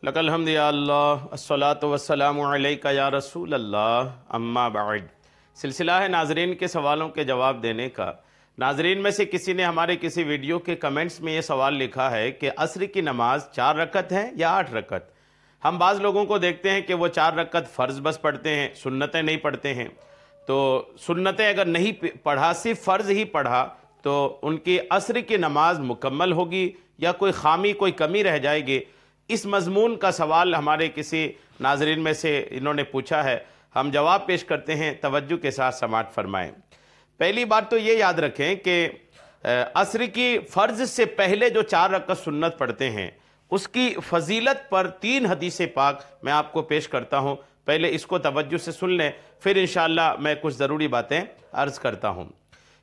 لک الحمد یا اللہ الصلاۃ والسلام علیک یا رسول اللہ اما بعد۔ سلسلہ ہے ناظرین کے سوالوں کے جواب دینے کا۔ ناظرین میں سے کسی نے ہمارے کسی ویڈیو کے کمنٹس میں یہ سوال لکھا ہے کہ عصر کی نماز 4 رکعت ہے یا 8 رکعت؟ ہم بعض لوگوں کو دیکھتے ہیں کہ وہ 4 رکعت فرض بس پڑھتے ہیں، سنتیں نہیں پڑھتے ہیں۔ تو سنتیں اگر نہیں پڑھا، صرف فرض ہی پڑھا، تو ان کی عصر کی نماز مکمل ہوگی یا کوئی خامی، کوئی کمی رہ جائے گی؟ اس مضمون کا سوال ہمارے کسی ناظرین میں سے انہوں نے پوچھا ہے، ہم جواب پیش کرتے ہیں، توجہ کے ساتھ سماعت فرمائیں۔ پہلی بات تو یہ یاد رکھیں کہ عصر کی فرض سے پہلے جو 4 رکعت سنت پڑھتے ہیں، اس کی فضیلت پر 3 حدیث پاک میں آپ کو پیش کرتا ہوں۔ پہلے اس کو توجہ سے سن لیں، پھر انشاءاللہ میں کچھ ضروری باتیں عرض کرتا ہوں۔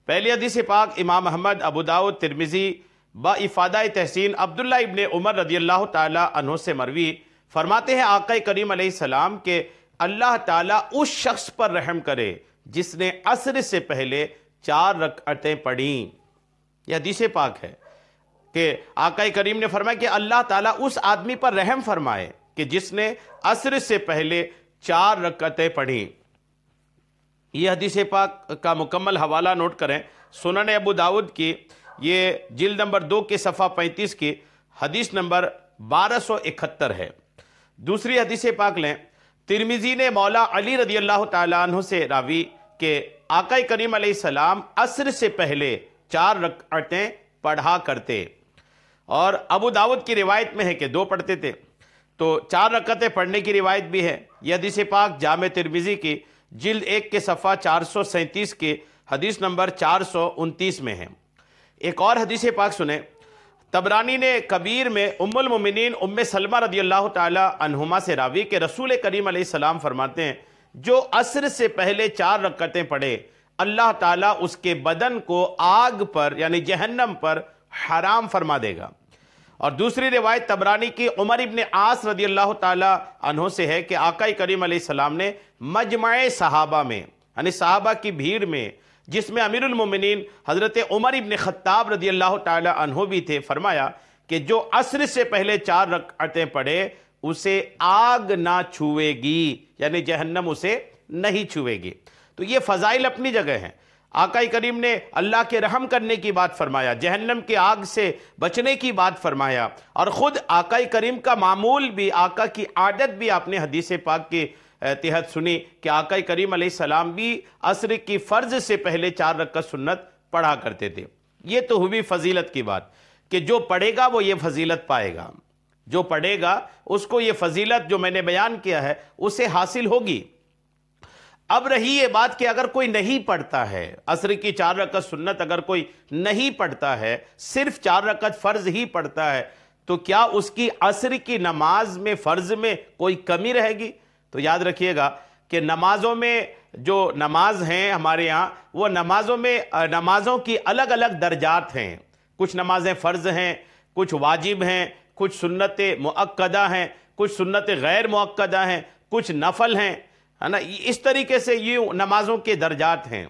پہلی حدیث پاک امام احمد، ابو داؤد، ترمذی با افادہ تحسین عبداللہ ابن عمر رضی اللہ تعالیٰ عنہ سے مروی، فرماتے ہیں آقا کریم علیہ السلام کہ اللہ تعالیٰ اس شخص پر رحم کرے جس نے عصر سے پہلے 4 رکعتیں پڑھیں۔ یہ حدیث پاک ہے کہ آقا کریم نے فرمایا کہ اللہ تعالیٰ اس آدمی پر رحم فرمائے کہ جس نے عصر سے پہلے 4 رکعتیں پڑھیں۔ یہ حدیث پاک کا مکمل حوالہ نوٹ کریں، سنن ابو داؤد کی یہ جلد نمبر 2 کے صفحہ 35 کی حدیث نمبر 1271 ہے۔ دوسری حدیث پاک لیں، ترمذی نے مولا علی رضی اللہ تعالیٰ عنہ سے راوی کہ آقا کریم علیہ السلام عصر سے پہلے 4 رکعتیں پڑھا کرتے، اور ابو داؤد کی روایت میں ہے کہ 2 پڑھتے تھے، تو 4 رکعتیں پڑھنے کی روایت بھی ہے۔ یہ حدیث پاک جامع ترمذی کی جلد 1 کے صفحہ 437 کی حدیث نمبر 429 میں ہے۔ ایک اور حدیث پاک سنیں، طبرانی نے کبیر میں ام المومنین ام سلمہ رضی اللہ تعالی عنہما سے راوی کہ رسول کریم علیہ السلام فرماتے ہیں جو عصر سے پہلے 4 رکعتیں پڑھے، اللہ تعالیٰ اس کے بدن کو آگ پر یعنی جہنم پر حرام فرما دے گا۔ اور دوسری روایت طبرانی کی عمر ابن عاص رضی اللہ تعالی عنہ سے ہے کہ آقا کریم علیہ السلام نے مجمع صحابہ میں یعنی صحابہ کی بھیڑ میں، جس میں امیر المومنین حضرت عمر ابن خطاب رضی اللہ تعالی عنہ بھی تھے، فرمایا کہ جو عصر سے پہلے 4 رکعتیں پڑھے اسے آگ نہ چھوئے گی، یعنی جہنم اسے نہیں چھوئے گی۔ تو یہ فضائل اپنی جگہ ہیں۔ آقا کریم نے اللہ کے رحم کرنے کی بات فرمایا، جہنم کی آگ سے بچنے کی بات فرمایا، اور خود آقا کریم کا معمول بھی، آقا کی عادت بھی آپ نے حدیث پاک کے تحت سنی کہ آقا کریم علیہ السلام بھی عصر کی فرض سے پہلے 4 رکعت سنت پڑھا کرتے تھے۔ یہ تو ہوئی فضیلت کی بات کہ جو پڑھے گا وہ یہ فضیلت پائے گا، جو پڑھے گا اس کو یہ فضیلت جو میں نے بیان کیا ہے اسے حاصل ہوگی۔ اب رہی یہ بات کہ اگر کوئی نہیں پڑھتا ہے عصر کی 4 رکعت سنت، اگر کوئی نہیں پڑھتا ہے، صرف 4 رکعت فرض ہی پڑھتا ہے، تو کیا اس کی عصر کی نماز میں، فرض میں کوئی کمی رہے گی؟ تو یاد رکھیے گا کہ نمازوں میں جو نماز ہیں ہمارے ہاں، وہ نمازوں کی الگ الگ درجات ہیں۔ کچھ نمازیں فرض ہیں، کچھ واجب ہیں، کچھ سنت مؤکدہ ہیں، کچھ سنت غیر مؤکدہ ہیں، کچھ نفل ہیں، ہے نا؟ اس طریقے سے یہ نمازوں کے درجات ہیں۔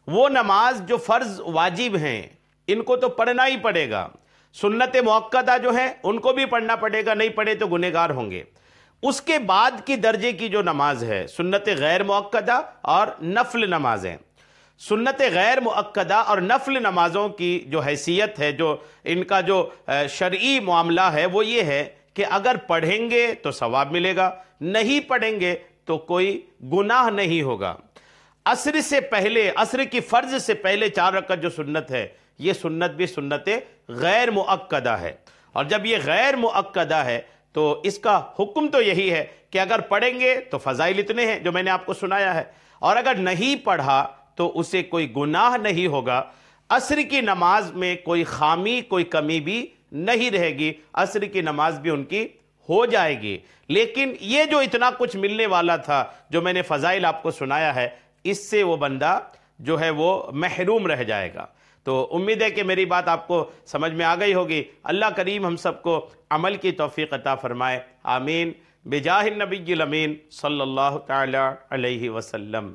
وہ نماز جو فرض واجب ہیں ان کو تو پڑھنا ہی پڑے گا، سنت مؤکدہ جو ہیں ان کو بھی پڑھنا پڑے گا، نہیں پڑھے تو گنہگار ہوں گے۔ اس کے بعد کی درجے کی جو نماز ہے سنت غیر مؤکدہ اور نفل نمازیں۔ سنت غیر مؤکدہ اور نفل نمازوں کی جو حیثیت ہے، جو ان کا جو شرعی معاملہ ہے، وہ یہ ہے کہ اگر پڑھیں گے تو ثواب ملے گا، نہیں پڑھیں گے تو کوئی گناہ نہیں ہوگا۔ عصر سے پہلے، عصر کی فرض سے پہلے 4 رکعت جو سنت ہے، یہ سنت بھی سنت غیر مؤکدہ ہے، اور جب یہ غیر مؤکدہ ہے تو اس کا حکم تو یہی ہے کہ اگر پڑھیں گے تو فضائل اتنے ہیں جو میں نے آپ کو سنایا ہے، اور اگر نہیں پڑھا تو اسے کوئی گناہ نہیں ہوگا۔ عصر کی نماز میں کوئی خامی، کوئی کمی بھی نہیں رہے گی، عصر کی نماز بھی ان کی ہو جائے گی۔ لیکن یہ جو اتنا کچھ ملنے والا تھا، جو میں نے فضائل آپ کو سنایا ہے، اس سے وہ بندہ جو ہے وہ محروم رہ جائے گا۔ تو امید ہے کہ میری بات آپ کو سمجھ میں آ گئی ہوگی۔ اللہ کریم ہم سب کو عمل کی توفیق عطا فرمائے، آمین، بجاہ النبی الامین صلی اللہ تعالی علیہ وسلم۔